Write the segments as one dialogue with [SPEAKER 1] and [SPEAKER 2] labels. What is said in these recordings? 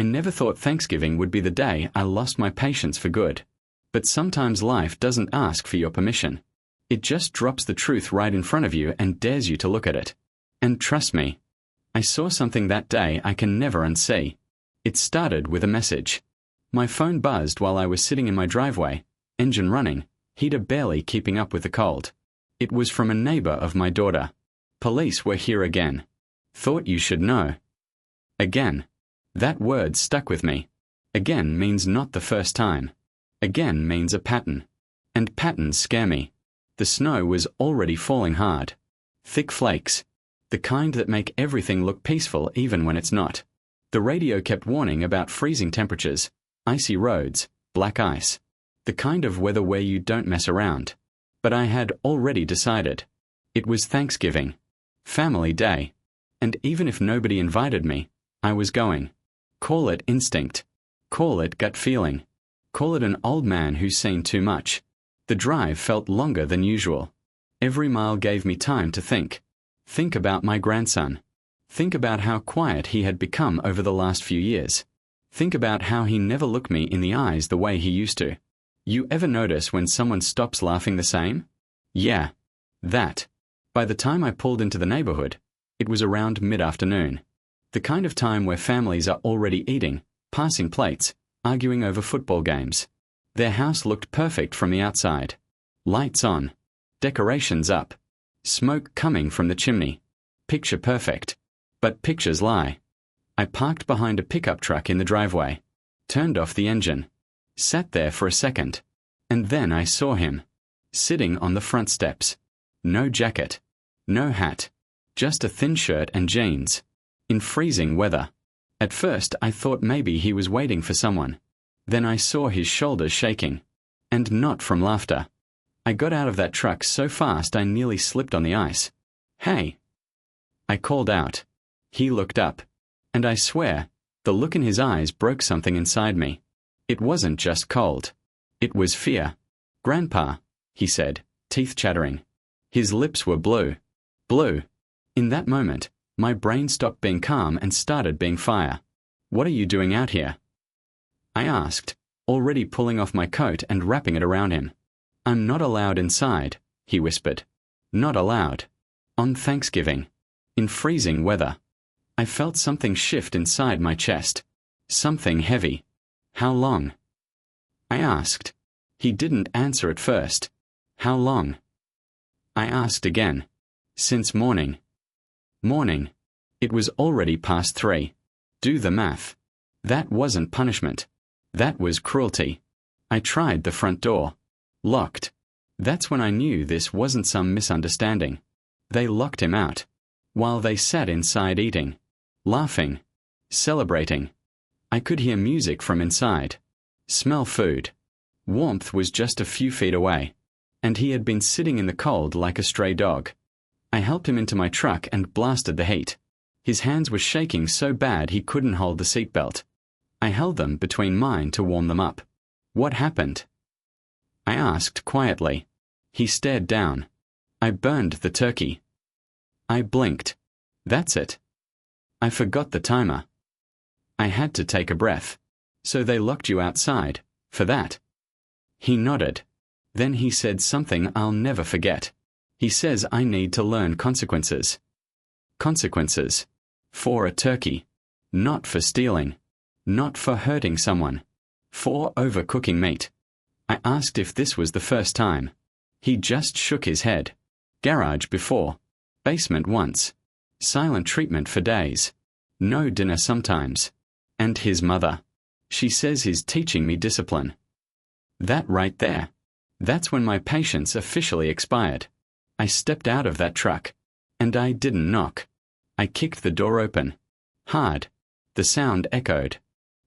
[SPEAKER 1] I never thought Thanksgiving would be the day I lost my patience for good. But sometimes life doesn't ask for your permission. It just drops the truth right in front of you and dares you to look at it. And trust me, I saw something that day I can never unsee. It started with a message. My phone buzzed while I was sitting in my driveway, engine running, heater barely keeping up with the cold. It was from a neighbor of my daughter. Police were here again. Thought you should know. Again. That word stuck with me. Again means not the first time. Again means a pattern. And patterns scare me. The snow was already falling hard. Thick flakes. The kind that make everything look peaceful even when it's not. The radio kept warning about freezing temperatures, icy roads, black ice. The kind of weather where you don't mess around. But I had already decided. It was Thanksgiving. Family Day. And even if nobody invited me, I was going. Call it instinct. Call it gut feeling. Call it an old man who's seen too much. The drive felt longer than usual. Every mile gave me time to think. Think about my grandson. Think about how quiet he had become over the last few years. Think about how he never looked me in the eyes the way he used to. You ever notice when someone stops laughing the same? Yeah. That. By the time I pulled into the neighborhood, it was around mid-afternoon. The kind of time where families are already eating, passing plates, arguing over football games. Their house looked perfect from the outside. Lights on. Decorations up. Smoke coming from the chimney. Picture perfect. But pictures lie. I parked behind a pickup truck in the driveway. Turned off the engine. Sat there for a second. And then I saw him. Sitting on the front steps. No jacket. No hat. Just a thin shirt and jeans. In freezing weather. At first I thought maybe he was waiting for someone. Then I saw his shoulders shaking. And not from laughter. I got out of that truck so fast I nearly slipped on the ice. Hey! I called out. He looked up. And I swear, the look in his eyes broke something inside me. It wasn't just cold. It was fear. Grandpa, he said, teeth chattering. His lips were blue. Blue. In that moment, my brain stopped being calm and started being fire. What are you doing out here? I asked, already pulling off my coat and wrapping it around him. I'm not allowed inside, he whispered. Not allowed. On Thanksgiving. In freezing weather. I felt something shift inside my chest. Something heavy. How long? I asked. He didn't answer at first. How long? I asked again. Since morning. Morning. It was already past 3. Do the math. That wasn't punishment. That was cruelty. I tried the front door. Locked. That's when I knew this wasn't some misunderstanding. They locked him out. While they sat inside eating. Laughing. Celebrating. I could hear music from inside. Smell food. Warmth was just a few feet away. And he had been sitting in the cold like a stray dog. I helped him into my truck and blasted the heat. His hands were shaking so bad he couldn't hold the seatbelt. I held them between mine to warm them up. What happened? I asked quietly. He stared down. I burned the turkey. I blinked. That's it. I forgot the timer. I had to take a breath. So they locked you outside, for that? He nodded. Then he said something I'll never forget. He says I need to learn consequences. Consequences. For a turkey. Not for stealing. Not for hurting someone. For overcooking meat. I asked if this was the first time. He just shook his head. Garage before. Basement once. Silent treatment for days. No dinner sometimes. And his mother. She says he's teaching me discipline. That right there. That's when my patience officially expired. I stepped out of that truck. And I didn't knock. I kicked the door open. Hard. The sound echoed.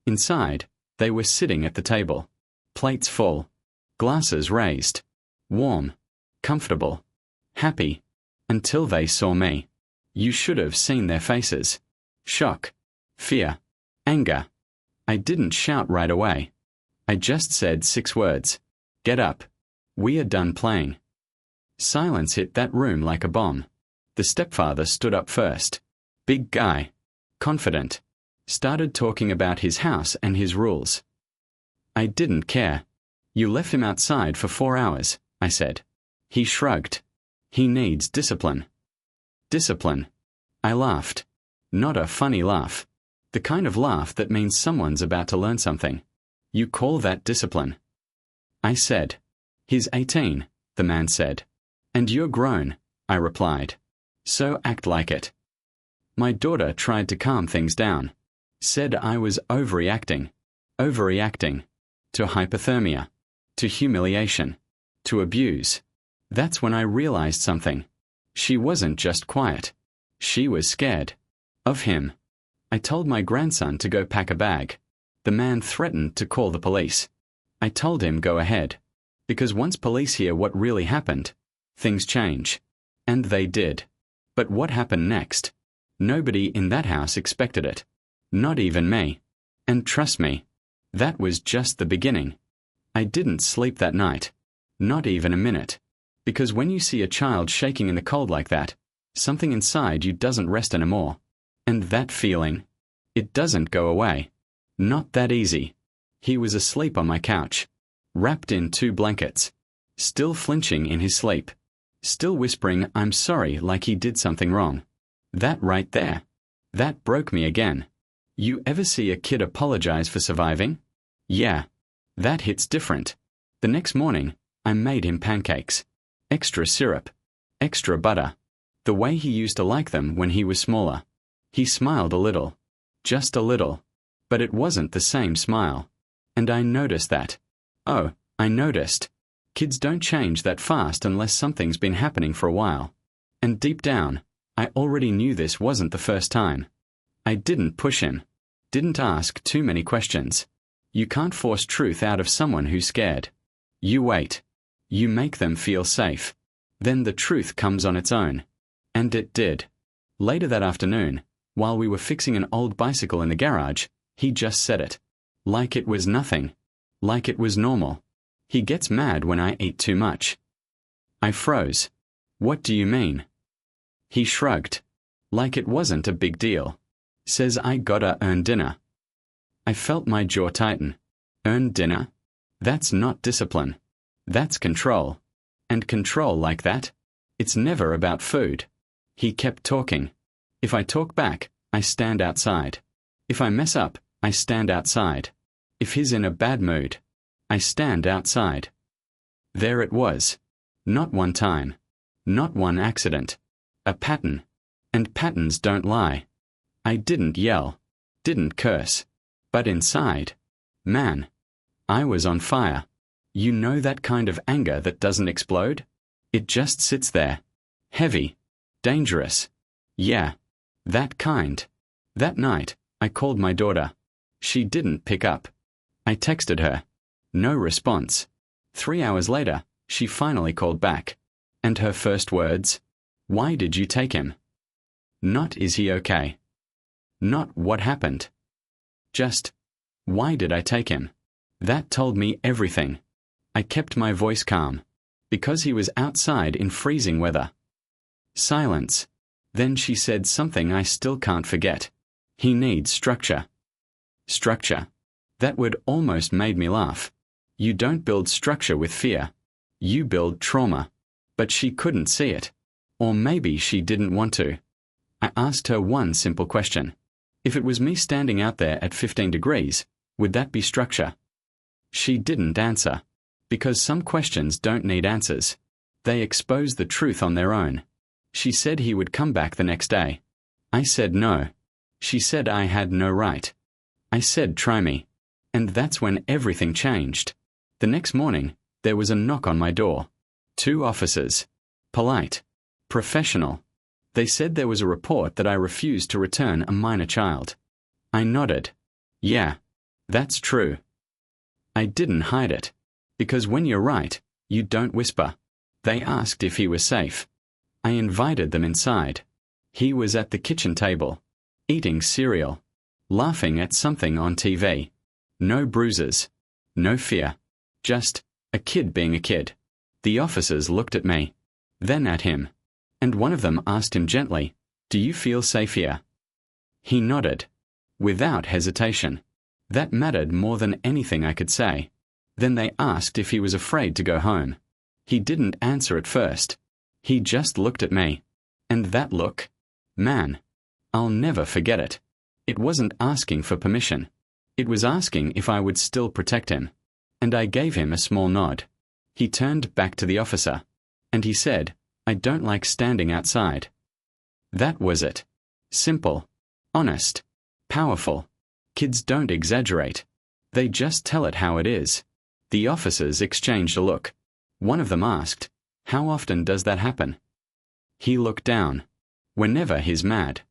[SPEAKER 1] Inside, they were sitting at the table. Plates full. Glasses raised. Warm. Comfortable. Happy. Until they saw me. You should have seen their faces. Shock. Fear. Anger. I didn't shout right away. I just said 6 words. Get up. We are done playing. Silence hit that room like a bomb. The stepfather stood up first. Big guy. Confident. Started talking about his house and his rules. I didn't care. You left him outside for 4 hours, I said. He shrugged. He needs discipline. Discipline. I laughed. Not a funny laugh. The kind of laugh that means someone's about to learn something. You call that discipline? I said. He's 18, the man said. And you're grown, I replied. So act like it. My daughter tried to calm things down. Said I was overreacting. Overreacting. To hypothermia. To humiliation. To abuse. That's when I realized something. She wasn't just quiet. She was scared. Of him. I told my grandson to go pack a bag. The man threatened to call the police. I told him go ahead. Because once police hear what really happened, things change. And they did. But what happened next? Nobody in that house expected it. Not even me. And trust me, that was just the beginning. I didn't sleep that night. Not even a minute. Because when you see a child shaking in the cold like that, something inside you doesn't rest anymore. And that feeling, it doesn't go away. Not that easy. He was asleep on my couch, wrapped in 2 blankets, still flinching in his sleep, still whispering I'm sorry like he did something wrong. That right there. That broke me again. You ever see a kid apologize for surviving? Yeah. That hits different. The next morning, I made him pancakes. Extra syrup. Extra butter. The way he used to like them when he was smaller. He smiled a little. Just a little. But it wasn't the same smile. And I noticed that. Oh, I noticed. Kids don't change that fast unless something's been happening for a while. And deep down, I already knew this wasn't the first time. I didn't push him. Didn't ask too many questions. You can't force truth out of someone who's scared. You wait. You make them feel safe. Then the truth comes on its own. And it did. Later that afternoon, while we were fixing an old bicycle in the garage, he just said it. Like it was nothing. Like it was normal. He gets mad when I eat too much. I froze. What do you mean? He shrugged. Like it wasn't a big deal. Says I gotta earn dinner. I felt my jaw tighten. Earn dinner? That's not discipline. That's control. And control like that? It's never about food. He kept talking. If I talk back, I stand outside. If I mess up, I stand outside. If he's in a bad mood, I stand outside. There it was. Not one time. Not one accident. A pattern. And patterns don't lie. I didn't yell. Didn't curse. But inside, man, I was on fire. You know that kind of anger that doesn't explode? It just sits there. Heavy. Dangerous. Yeah. That kind. That night, I called my daughter. She didn't pick up. I texted her. No response. 3 hours later, she finally called back. And her first words? Why did you take him? Not is he okay? Not what happened. Just, why did I take him? That told me everything. I kept my voice calm. Because he was outside in freezing weather. Silence. Then she said something I still can't forget. He needs structure. Structure. That word almost made me laugh. You don't build structure with fear. You build trauma. But she couldn't see it. Or maybe she didn't want to. I asked her one simple question. If it was me standing out there at 15 degrees, would that be structure? She didn't answer. Because some questions don't need answers. They expose the truth on their own. She said he would come back the next day. I said no. She said I had no right. I said try me. And that's when everything changed. The next morning, there was a knock on my door. 2 officers. Polite. Professional. They said there was a report that I refused to return a minor child. I nodded. Yeah, that's true. I didn't hide it. Because when you're right, you don't whisper. They asked if he was safe. I invited them inside. He was at the kitchen table, eating cereal, laughing at something on TV. No bruises. No fear. Just a kid being a kid. The officers looked at me, then at him. And one of them asked him gently, "Do you feel safe here?" He nodded. Without hesitation. That mattered more than anything I could say. Then they asked if he was afraid to go home. He didn't answer at first. He just looked at me. And that look? Man, I'll never forget it. It wasn't asking for permission. It was asking if I would still protect him. And I gave him a small nod. He turned back to the officer. And he said, "I don't like standing outside." That was it. Simple. Honest. Powerful. Kids don't exaggerate. They just tell it how it is. The officers exchanged a look. One of them asked, "How often does that happen?" He looked down. "Whenever he's mad."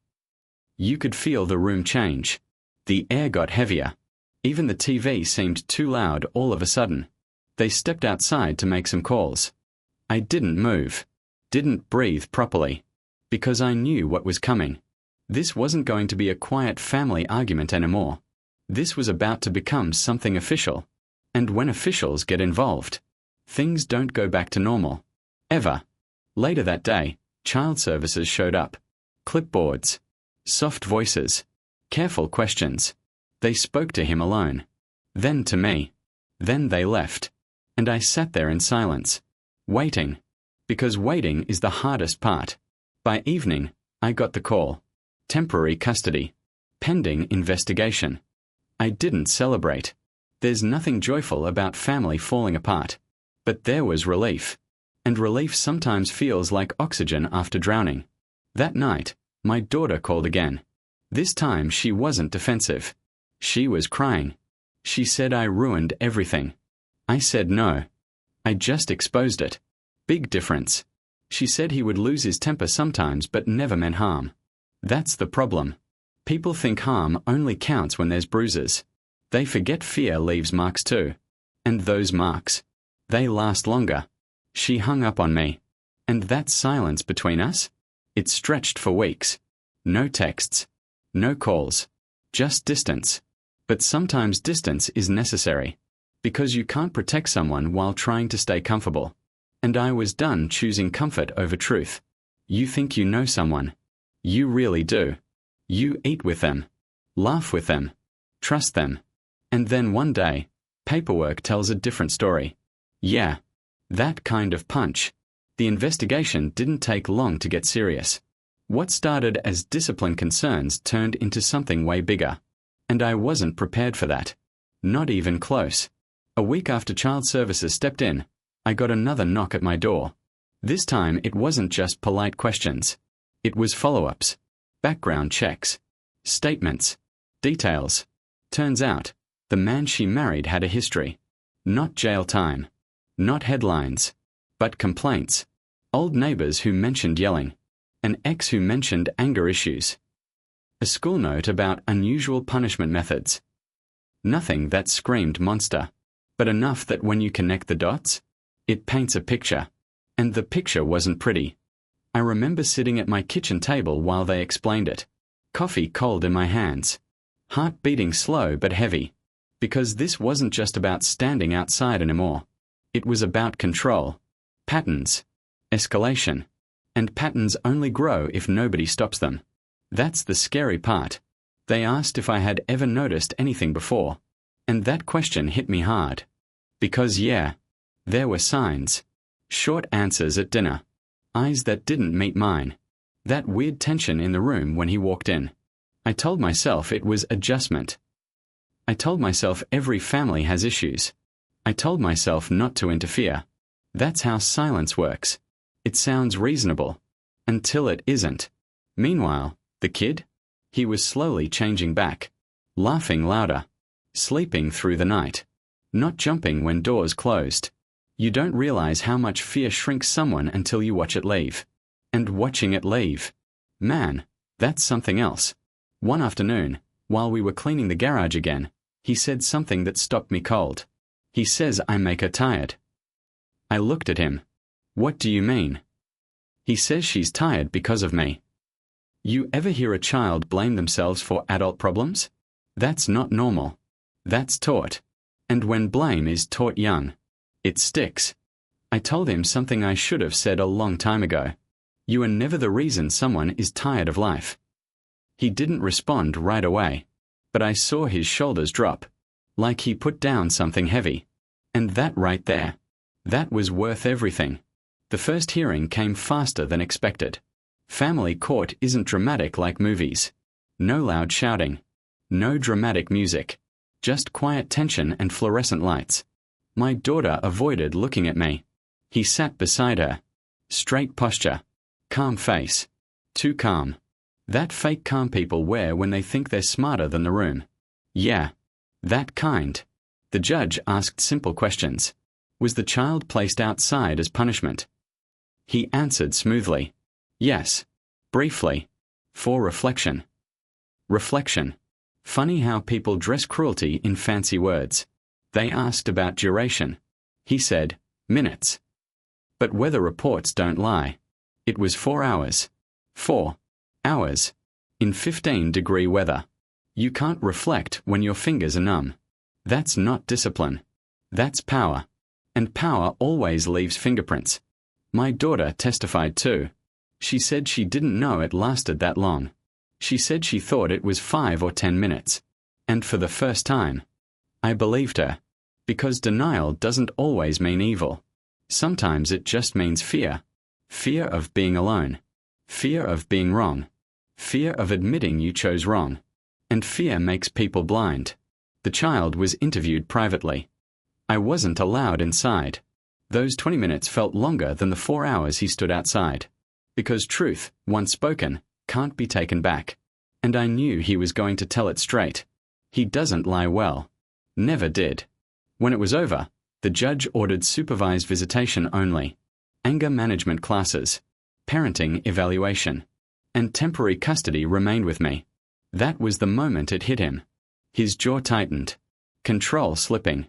[SPEAKER 1] You could feel the room change. The air got heavier. Even the TV seemed too loud all of a sudden. They stepped outside to make some calls. I didn't move. Didn't breathe properly. Because I knew what was coming. This wasn't going to be a quiet family argument anymore. This was about to become something official. And when officials get involved, things don't go back to normal. Ever. Later that day, child services showed up. Clipboards. Soft voices. Careful questions. They spoke to him alone. Then to me. Then they left. And I sat there in silence. Waiting. Because waiting is the hardest part. By evening, I got the call. Temporary custody. Pending investigation. I didn't celebrate. There's nothing joyful about family falling apart. But there was relief. And relief sometimes feels like oxygen after drowning. That night, my daughter called again. This time she wasn't defensive. She was crying. She said I ruined everything. I said no. I just exposed it. Big difference. She said he would lose his temper sometimes but never meant harm. That's the problem. People think harm only counts when there's bruises. They forget fear leaves marks too. And those marks, they last longer. She hung up on me. And that silence between us? It stretched for weeks. No texts. No calls. Just distance. But sometimes distance is necessary. Because you can't protect someone while trying to stay comfortable. And I was done choosing comfort over truth. You think you know someone. You really do. You eat with them. Laugh with them. Trust them. And then one day, paperwork tells a different story. Yeah. That kind of punch. The investigation didn't take long to get serious. What started as discipline concerns turned into something way bigger. And I wasn't prepared for that. Not even close. A week after child services stepped in, I got another knock at my door. This time it wasn't just polite questions. It was follow-ups, background checks, statements, details. Turns out, the man she married had a history. Not jail time. Not headlines. But complaints. Old neighbors who mentioned yelling. An ex who mentioned anger issues. A school note about unusual punishment methods. Nothing that screamed monster, but enough that when you connect the dots, it paints a picture. And the picture wasn't pretty. I remember sitting at my kitchen table while they explained it. Coffee cold in my hands. Heart beating slow but heavy. Because this wasn't just about standing outside anymore. It was about control. Patterns. Escalation. And patterns only grow if nobody stops them. That's the scary part. They asked if I had ever noticed anything before. And that question hit me hard. Because yeah, there were signs. Short answers at dinner. Eyes that didn't meet mine. That weird tension in the room when he walked in. I told myself it was adjustment. I told myself every family has issues. I told myself not to interfere. That's how silence works. It sounds reasonable. Until it isn't. Meanwhile, the kid? He was slowly changing back. Laughing louder. Sleeping through the night. Not jumping when doors closed. You don't realize how much fear shrinks someone until you watch it leave. And watching it leave. Man, that's something else. One afternoon, while we were cleaning the garage again, he said something that stopped me cold. He says I make her tired. I looked at him. What do you mean? He says she's tired because of me. You ever hear a child blame themselves for adult problems? That's not normal. That's taught. And when blame is taught young, it sticks. I told him something I should have said a long time ago. You are never the reason someone is tired of life. He didn't respond right away. but I saw his shoulders drop, like he put down something heavy. And that right there, that was worth everything. The first hearing came faster than expected. Family court isn't dramatic like movies. No loud shouting. No dramatic music. Just quiet tension and fluorescent lights. My daughter avoided looking at me. He sat beside her. Straight posture. Calm face. Too calm. That fake calm people wear when they think they're smarter than the room. Yeah. That kind. The judge asked simple questions. Was the child placed outside as punishment? He answered smoothly. Yes. Briefly. For reflection. Reflection. Funny how people dress cruelty in fancy words. They asked about duration. He said, minutes. But weather reports don't lie. It was 4 hours. 4 hours. In 15-degree weather. You can't reflect when your fingers are numb. That's not discipline. That's power. And power always leaves fingerprints. My daughter testified too. She said she didn't know it lasted that long. She said she thought it was 5 or 10 minutes. And for the first time, I believed her. Because denial doesn't always mean evil. Sometimes it just means fear. Fear of being alone. Fear of being wrong. Fear of admitting you chose wrong. And fear makes people blind. The child was interviewed privately. I wasn't allowed inside. Those 20 minutes felt longer than the 4 hours he stood outside. Because truth, once spoken, can't be taken back. And I knew he was going to tell it straight. He doesn't lie well. Never did. When it was over, the judge ordered supervised visitation only, anger management classes, parenting evaluation, and temporary custody remained with me. That was the moment it hit him. His jaw tightened. Control slipping.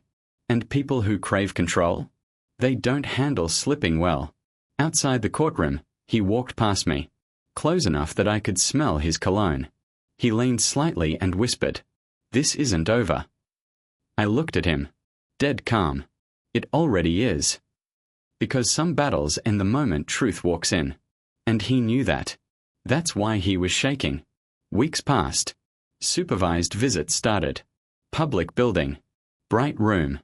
[SPEAKER 1] And people who crave control? They don't handle slipping well. Outside the courtroom, he walked past me, close enough that I could smell his cologne. He leaned slightly and whispered, "This isn't over." I looked at him. Dead calm. It already is. Because some battles end the moment truth walks in. And he knew that. That's why he was shaking. Weeks passed. Supervised visit started. Public building. Bright room.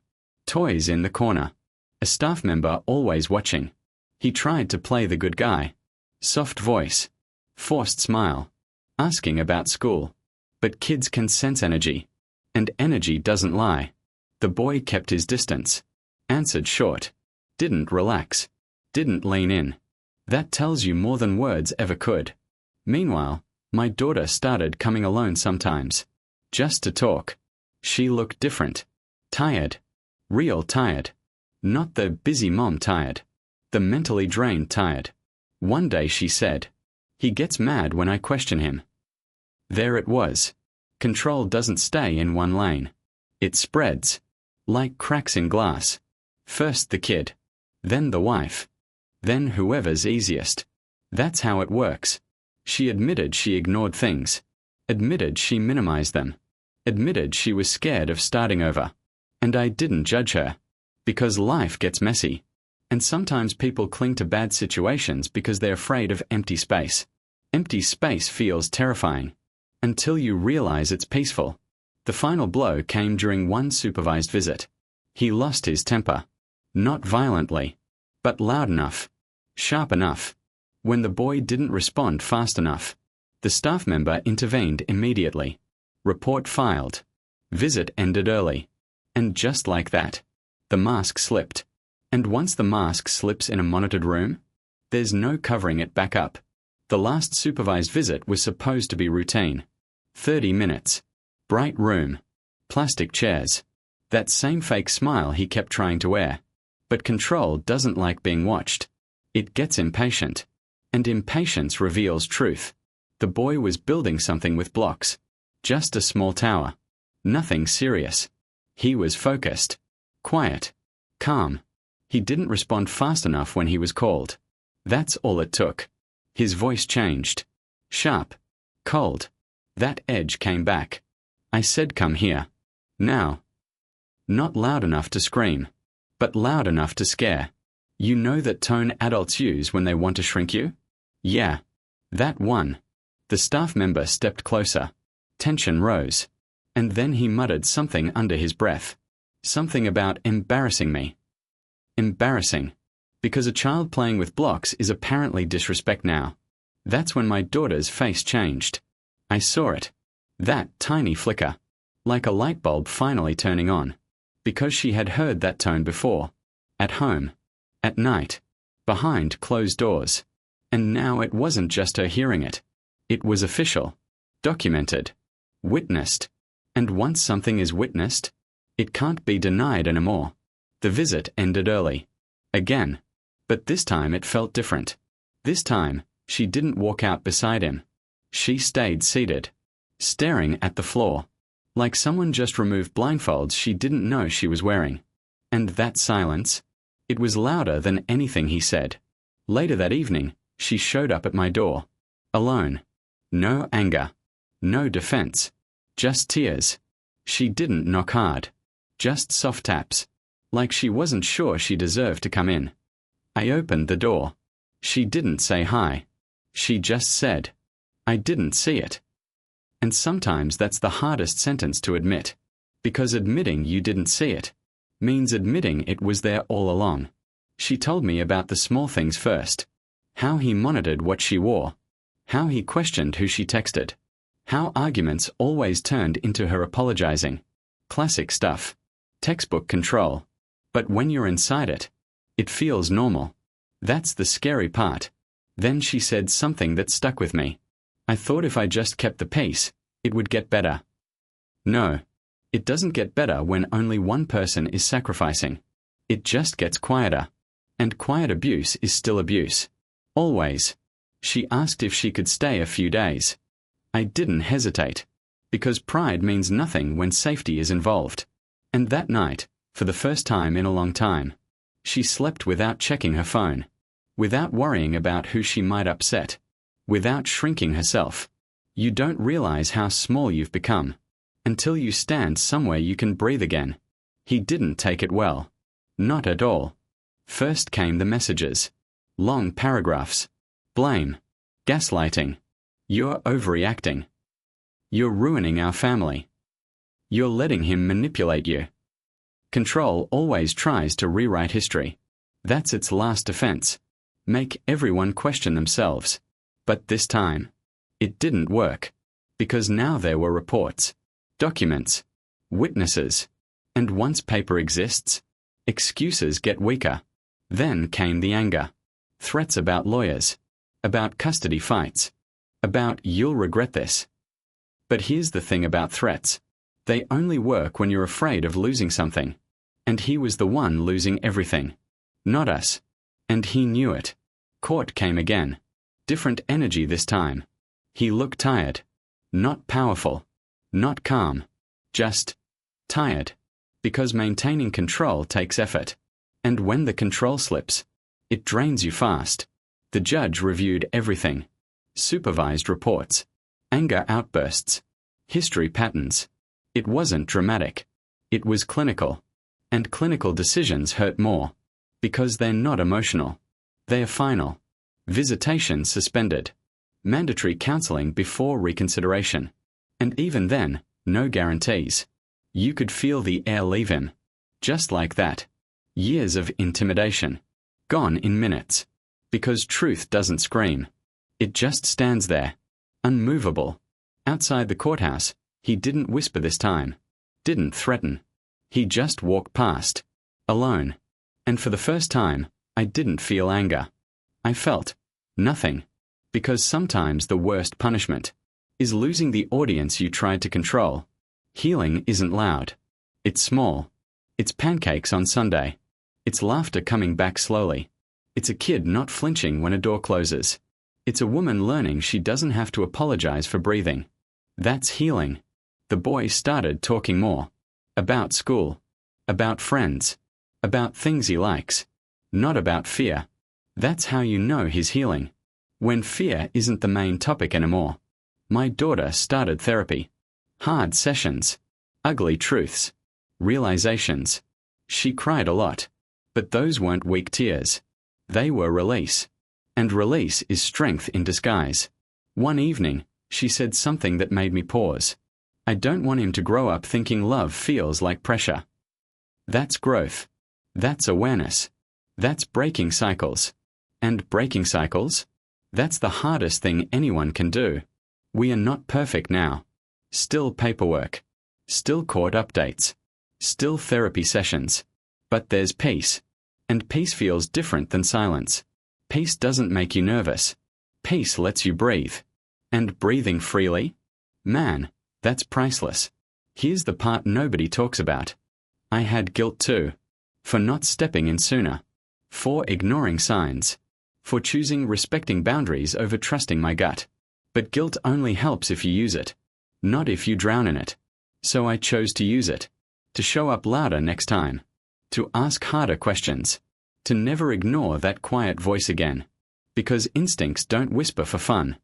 [SPEAKER 1] Toys in the corner. A staff member always watching. He tried to play the good guy. Soft voice. Forced smile. Asking about school. But kids can sense energy. And energy doesn't lie. The boy kept his distance. Answered short. Didn't relax. Didn't lean in. That tells you more than words ever could. Meanwhile, my daughter started coming alone sometimes. Just to talk. She looked different. Tired. Real tired. Not the busy mom tired. The mentally drained tired. One day she said, "He gets mad when I question him." There it was. Control doesn't stay in one lane. It spreads. Like cracks in glass. First the kid. Then the wife. Then whoever's easiest. That's how it works. She admitted she ignored things. Admitted she minimized them. Admitted she was scared of starting over. And I didn't judge her. Because life gets messy. And sometimes people cling to bad situations because they're afraid of empty space. Empty space feels terrifying. Until you realize it's peaceful. The final blow came during one supervised visit. He lost his temper. Not violently. But loud enough. Sharp enough. When the boy didn't respond fast enough. The staff member intervened immediately. Report filed. Visit ended early. And just like that, the mask slipped. And once the mask slips in a monitored room, there's no covering it back up. The last supervised visit was supposed to be routine. 30 minutes. Bright room. Plastic chairs. That same fake smile he kept trying to wear. But control doesn't like being watched. It gets impatient. And impatience reveals truth. The boy was building something with blocks. Just a small tower. Nothing serious. He was focused. Quiet. Calm. He didn't respond fast enough when he was called. That's all it took. His voice changed. Sharp. Cold. That edge came back. I said, "Come here. Now." Not loud enough to scream. But loud enough to scare. You know that tone adults use when they want to shrink you? Yeah. That one. The staff member stepped closer. Tension rose. And then he muttered something under his breath. Something about embarrassing me. Embarrassing. Because a child playing with blocks is apparently disrespect now. That's when my daughter's face changed. I saw it. That tiny flicker. Like a light bulb finally turning on. Because she had heard that tone before. At home. At night. Behind closed doors. And now it wasn't just her hearing it. It was official. Documented. Witnessed. And once something is witnessed, it can't be denied anymore. The visit ended early. Again. But this time it felt different. This time, she didn't walk out beside him. She stayed seated. Staring at the floor. Like someone just removed blindfolds she didn't know she was wearing. And that silence? It was louder than anything he said. Later that evening, she showed up at my door. Alone. No anger. No defense. Just tears. She didn't knock hard. Just soft taps. Like she wasn't sure she deserved to come in. I opened the door. She didn't say hi. She just said, "I didn't see it." And sometimes that's the hardest sentence to admit. Because admitting you didn't see it means admitting it was there all along. She told me about the small things first. How he monitored what she wore. How he questioned who she texted. How arguments always turned into her apologizing. Classic stuff. Textbook control. But when you're inside it, it feels normal. That's the scary part. Then she said something that stuck with me. I thought if I just kept the peace, it would get better. No. It doesn't get better when only one person is sacrificing. It just gets quieter. And quiet abuse is still abuse. Always. She asked if she could stay a few days. I didn't hesitate. Because pride means nothing when safety is involved. And that night, for the first time in a long time, she slept without checking her phone. Without worrying about who she might upset. Without shrinking herself. You don't realize how small you've become. Until you stand somewhere you can breathe again. He didn't take it well. Not at all. First came the messages. Long paragraphs. Blame. Gaslighting. You're overreacting. You're ruining our family. You're letting him manipulate you. Control always tries to rewrite history. That's its last defense. Make everyone question themselves. But this time, it didn't work. Because now there were reports. Documents. Witnesses. And once paper exists, excuses get weaker. Then came the anger. Threats about lawyers. About custody fights. About "you'll regret this." But here's the thing about threats. They only work when you're afraid of losing something. And he was the one losing everything. Not us. And he knew it. Court came again. Different energy this time. He looked tired. Not powerful. Not calm. Just tired. Because maintaining control takes effort. And when the control slips, it drains you fast. The judge reviewed everything. Supervised reports. Anger outbursts. History patterns. It wasn't dramatic. It was clinical. And clinical decisions hurt more. Because they're not emotional. They're final. Visitation suspended. Mandatory counseling before reconsideration. And even then, no guarantees. You could feel the air leave him. Just like that. Years of intimidation. Gone in minutes. Because truth doesn't scream. It just stands there. Unmovable. Outside the courthouse, he didn't whisper this time. Didn't threaten. He just walked past. Alone. And for the first time, I didn't feel anger. I felt nothing. Because sometimes the worst punishment is losing the audience you tried to control. Healing isn't loud. It's small. It's pancakes on Sunday. It's laughter coming back slowly. It's a kid not flinching when a door closes. It's a woman learning she doesn't have to apologize for breathing. That's healing. The boy started talking more. About school. About friends. About things he likes. Not about fear. That's how you know he's healing. When fear isn't the main topic anymore. My daughter started therapy. Hard sessions. Ugly truths. Realizations. She cried a lot. But those weren't weak tears. They were release. And release is strength in disguise. One evening, she said something that made me pause. I don't want him to grow up thinking love feels like pressure. That's growth. That's awareness. That's breaking cycles. And breaking cycles? That's the hardest thing anyone can do. We are not perfect now. Still paperwork. Still court updates. Still therapy sessions. But there's peace. And peace feels different than silence. Peace doesn't make you nervous. Peace lets you breathe. And breathing freely? Man, that's priceless. Here's the part nobody talks about. I had guilt too. For not stepping in sooner. For ignoring signs. For choosing respecting boundaries over trusting my gut. But guilt only helps if you use it. Not if you drown in it. So I chose to use it. To show up louder next time. To ask harder questions. To never ignore that quiet voice again. Because instincts don't whisper for fun.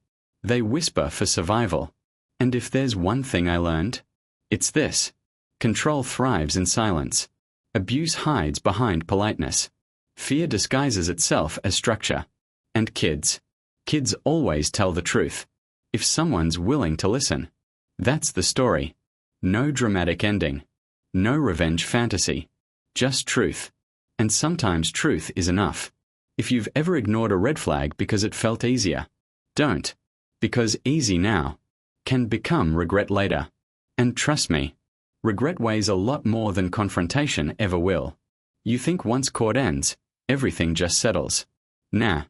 [SPEAKER 1] They whisper for survival. And if there's one thing I learned, it's this. Control thrives in silence. Abuse hides behind politeness. Fear disguises itself as structure. And kids always tell the truth. If someone's willing to listen. That's the story. No dramatic ending. No revenge fantasy. Just truth. And sometimes truth is enough. If you've ever ignored a red flag because it felt easier, don't. Because easy now can become regret later. And trust me, regret weighs a lot more than confrontation ever will. You think once court ends, everything just settles. Nah,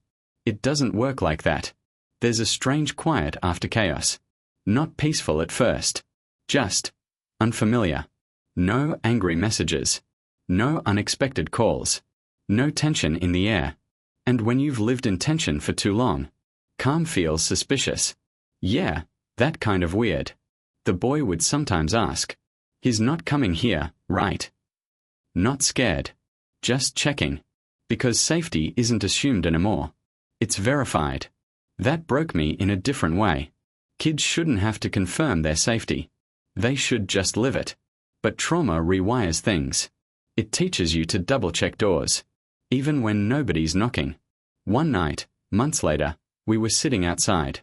[SPEAKER 1] it doesn't work like that. There's a strange quiet after chaos. Not peaceful at first. Just unfamiliar. No angry messages. No unexpected calls. No tension in the air. And when you've lived in tension for too long, calm feels suspicious. Yeah, that kind of weird. The boy would sometimes ask, "He's not coming here, right?" Not scared. Just checking. Because safety isn't assumed anymore. It's verified. That broke me in a different way. Kids shouldn't have to confirm their safety. They should just live it. But trauma rewires things. It teaches you to double-check doors. Even when nobody's knocking. One night, months later, we were sitting outside.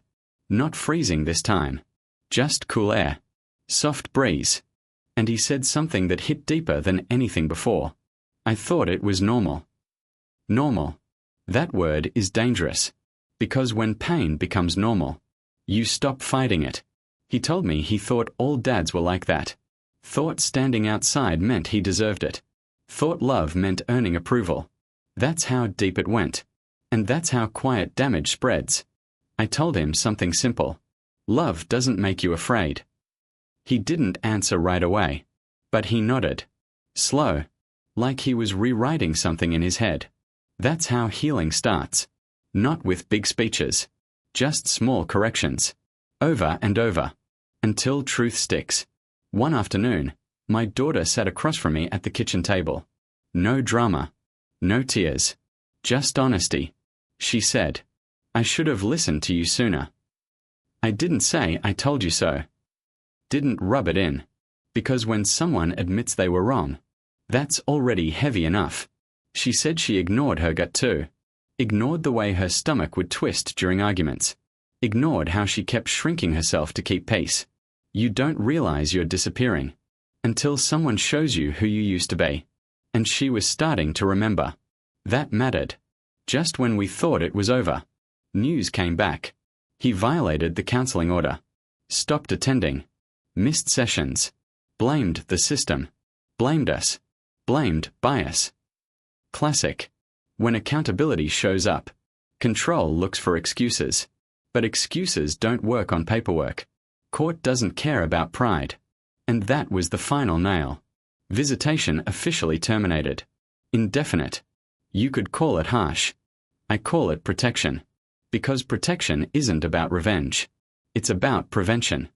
[SPEAKER 1] Not freezing this time. Just cool air. Soft breeze. And he said something that hit deeper than anything before. I thought it was normal. Normal. That word is dangerous. Because when pain becomes normal, you stop fighting it. He told me he thought all dads were like that. Thought standing outside meant he deserved it. Thought love meant earning approval. That's how deep it went. And that's how quiet damage spreads. I told him something simple. Love doesn't make you afraid. He didn't answer right away. But he nodded. Slow. Like he was rewriting something in his head. That's how healing starts. Not with big speeches. Just small corrections. Over and over. Until truth sticks. One afternoon, my daughter sat across from me at the kitchen table. No drama. No tears. Just honesty. She said, "I should have listened to you sooner." I didn't say I told you so. Didn't rub it in. Because when someone admits they were wrong, that's already heavy enough. She said she ignored her gut too. Ignored the way her stomach would twist during arguments. Ignored how she kept shrinking herself to keep pace. You don't realize you're disappearing. Until someone shows you who you used to be. And she was starting to remember. That mattered. Just when we thought it was over. News came back. He violated the counseling order. Stopped attending. Missed sessions. Blamed the system. Blamed us. Blamed bias. Classic. When accountability shows up, control looks for excuses. But excuses don't work on paperwork. Court doesn't care about pride. And that was the final nail. Visitation officially terminated. Indefinite. You could call it harsh. I call it protection. Because protection isn't about revenge. It's about prevention.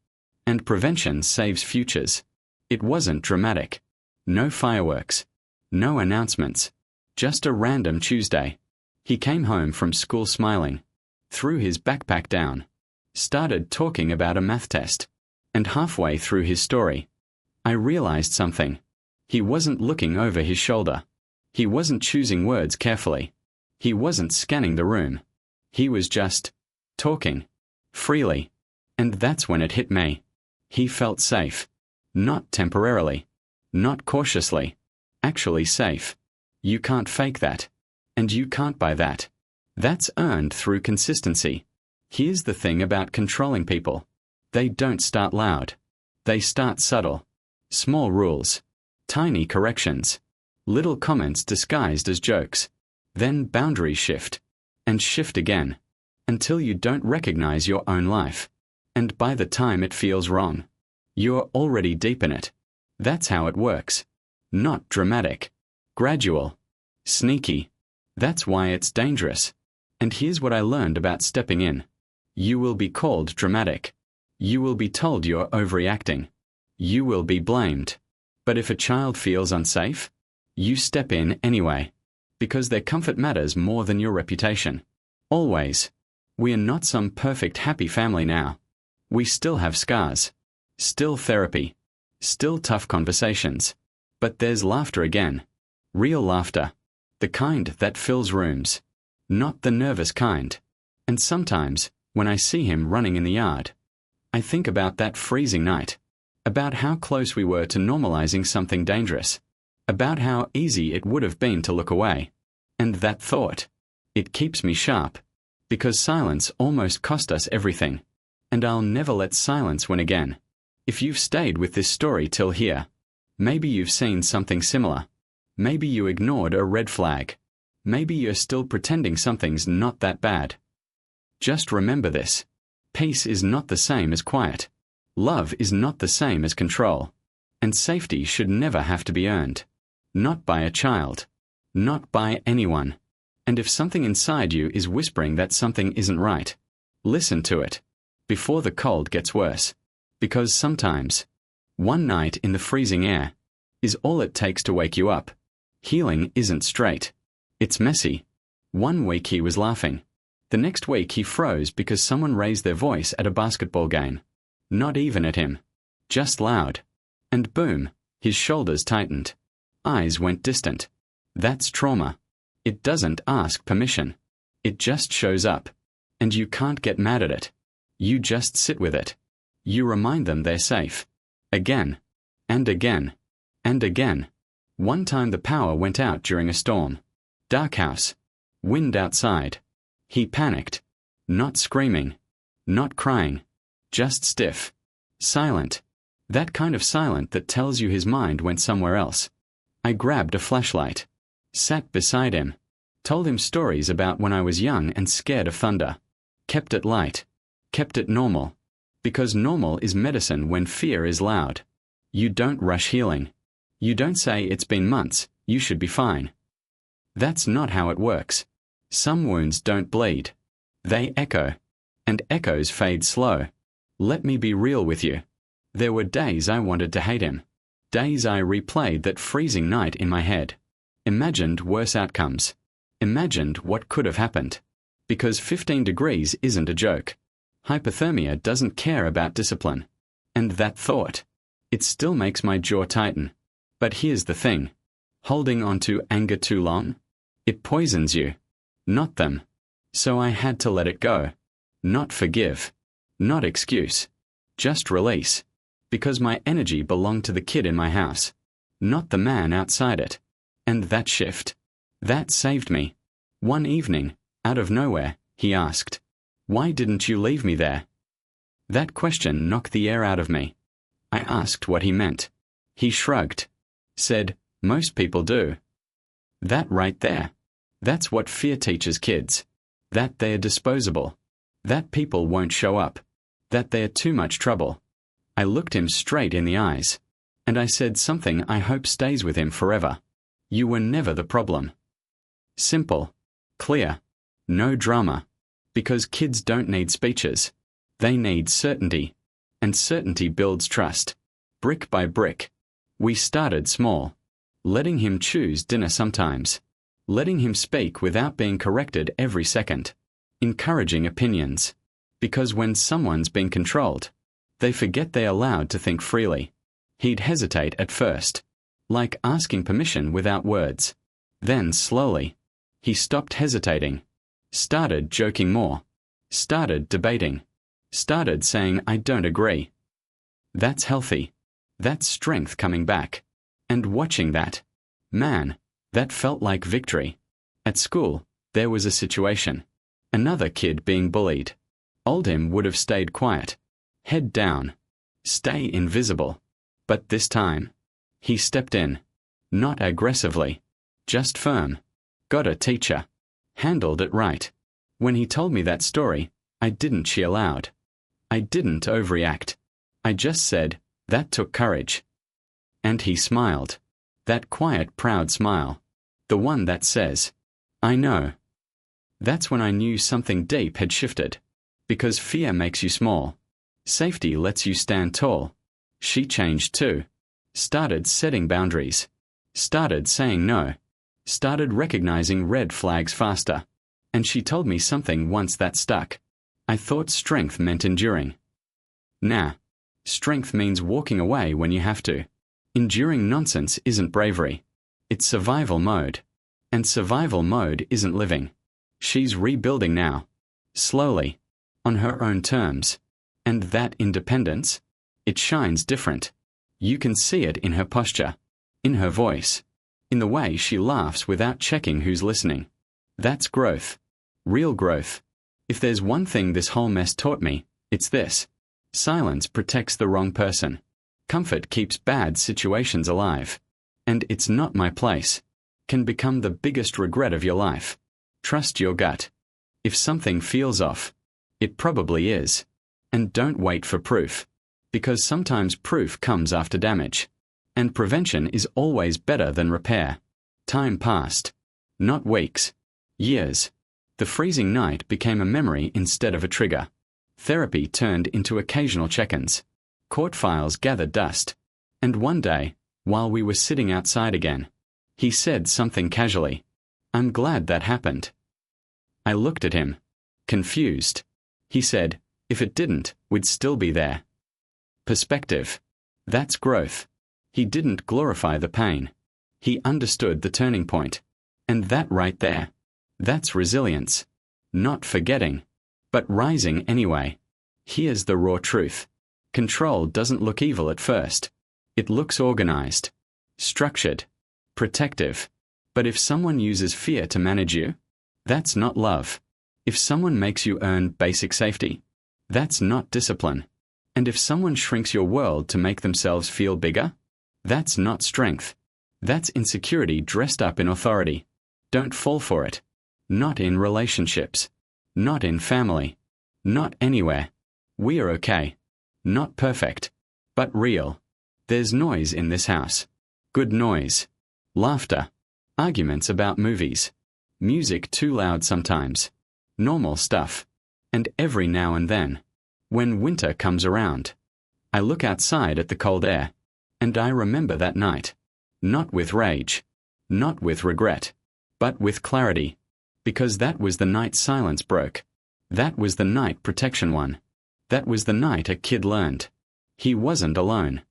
[SPEAKER 1] And prevention saves futures. It wasn't dramatic. No fireworks. No announcements. Just a random Tuesday. He came home from school smiling. Threw his backpack down. Started talking about a math test. And halfway through his story, I realized something. He wasn't looking over his shoulder. He wasn't choosing words carefully. He wasn't scanning the room. He was just talking. Freely. And that's when it hit me. He felt safe. Not temporarily. Not cautiously. Actually safe. You can't fake that. And you can't buy that. That's earned through consistency. Here's the thing about controlling people. They don't start loud. They start subtle. Small rules. Tiny corrections. Little comments disguised as jokes. Then boundaries shift. And shift again. Until you don't recognize your own life. And by the time it feels wrong, you're already deep in it. That's how it works. Not dramatic. Gradual. Sneaky. That's why it's dangerous. And here's what I learned about stepping in. You will be called dramatic. You will be told you're overreacting. You will be blamed. But if a child feels unsafe, you step in anyway. Because their comfort matters more than your reputation. Always. We are not some perfect happy family now. We still have scars. Still therapy. Still tough conversations. But there's laughter again. Real laughter. The kind that fills rooms. Not the nervous kind. And sometimes, when I see him running in the yard, I think about that freezing night. About how close we were to normalizing something dangerous. About how easy it would have been to look away. And that thought. It keeps me sharp. Because silence almost cost us everything. And I'll never let silence win again. If you've stayed with this story till here, maybe you've seen something similar. Maybe you ignored a red flag. Maybe you're still pretending something's not that bad. Just remember this. Peace is not the same as quiet. Love is not the same as control. And safety should never have to be earned. Not by a child. Not by anyone. And if something inside you is whispering that something isn't right, listen to it. Before the cold gets worse. Because sometimes, one night in the freezing air is all it takes to wake you up. Healing isn't straight. It's messy. 1 week he was laughing. The next week he froze because someone raised their voice at a basketball game. Not even at him. Just loud. And boom, his shoulders tightened. Eyes went distant. That's trauma. It doesn't ask permission. It just shows up. And you can't get mad at it. You just sit with it. You remind them they're safe. Again. And again. And again. One time the power went out during a storm. Dark house. Wind outside. He panicked. Not screaming. Not crying. Just stiff. Silent. That kind of silent that tells you his mind went somewhere else. I grabbed a flashlight. Sat beside him. Told him stories about when I was young and scared of thunder. Kept it light. Kept it normal. Because normal is medicine when fear is loud. You don't rush healing. You don't say it's been months, you should be fine. That's not how it works. Some wounds don't bleed. They echo. And echoes fade slow. Let me be real with you. There were days I wanted to hate him. Days I replayed that freezing night in my head. Imagined worse outcomes. Imagined what could have happened. Because 15 degrees isn't a joke. Hypothermia doesn't care about discipline. And that thought. It still makes my jaw tighten. But here's the thing. Holding on to anger too long? It poisons you. Not them. So I had to let it go. Not forgive. Not excuse. Just release. Because my energy belonged to the kid in my house. Not the man outside it. And that shift. That saved me. One evening, out of nowhere, he asked, "Why didn't you leave me there?" That question knocked the air out of me. I asked what he meant. He shrugged. Said, "Most people do." That right there. That's what fear teaches kids. That they're disposable. That people won't show up. That they're too much trouble. I looked him straight in the eyes. And I said something I hope stays with him forever. You were never the problem. Simple. Clear. No drama. Because kids don't need speeches. They need certainty. And certainty builds trust. Brick by brick. We started small. Letting him choose dinner sometimes. Letting him speak without being corrected every second. Encouraging opinions. Because when someone's been controlled, they forget they're allowed to think freely. He'd hesitate at first. Like asking permission without words. Then slowly, he stopped hesitating. Started joking more. Started debating. Started saying, "I don't agree." That's healthy. That's strength coming back. And watching that, man, that felt like victory. At school, there was a situation. Another kid being bullied. Oldhim would have stayed quiet. Head down. Stay invisible. But this time, he stepped in. Not aggressively. Just firm. Got a teacher. Handled it right. When he told me that story, I didn't cheer loud. I didn't overreact. I just said, that took courage. And he smiled. That quiet, proud smile. The one that says, I know. That's when I knew something deep had shifted. Because fear makes you small. Safety lets you stand tall. She changed too. Started setting boundaries. Started saying no. Started recognizing red flags faster. And she told me something once that stuck. I thought strength meant enduring. Nah. Strength means walking away when you have to. Enduring nonsense isn't bravery. It's survival mode. And survival mode isn't living. She's rebuilding now. Slowly. On her own terms. And that independence, it shines different. You can see it in her posture. In her voice. In the way she laughs without checking who's listening. That's growth. Real growth. If there's one thing this whole mess taught me, it's this. Silence protects the wrong person. Comfort keeps bad situations alive. And it's not my place. Can become the biggest regret of your life. Trust your gut. If something feels off, it probably is. And don't wait for proof. Because sometimes proof comes after damage. And prevention is always better than repair. Time passed. Not weeks. Years. The freezing night became a memory instead of a trigger. Therapy turned into occasional check-ins. Court files gathered dust. And one day, while we were sitting outside again, he said something casually. I'm glad that happened. I looked at him. Confused. He said, if it didn't, we'd still be there. Perspective. That's growth. He didn't glorify the pain. He understood the turning point. And that right there. That's resilience. Not forgetting. But rising anyway. Here's the raw truth. Control doesn't look evil at first. It looks organized. Structured. Protective. But if someone uses fear to manage you, that's not love. If someone makes you earn basic safety, that's not discipline. And if someone shrinks your world to make themselves feel bigger, that's not strength. That's insecurity dressed up in authority. Don't fall for it. Not in relationships. Not in family. Not anywhere. We are okay. Not perfect. But real. There's noise in this house. Good noise. Laughter. Arguments about movies. Music too loud sometimes. Normal stuff. And every now and then, when winter comes around, I look outside at the cold air, and I remember that night. Not with rage. Not with regret. But with clarity. Because that was the night silence broke. That was the night protection won. That was the night a kid learned. He wasn't alone.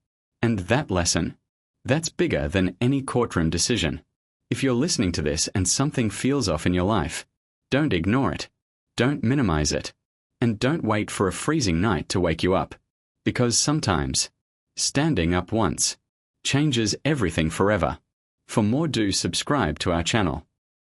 [SPEAKER 1] And that lesson, that's bigger than any courtroom decision. If you're listening to this and something feels off in your life, don't ignore it. Don't minimize it. And don't wait for a freezing night to wake you up. Because sometimes, standing up once changes everything forever. For more, do subscribe to our channel.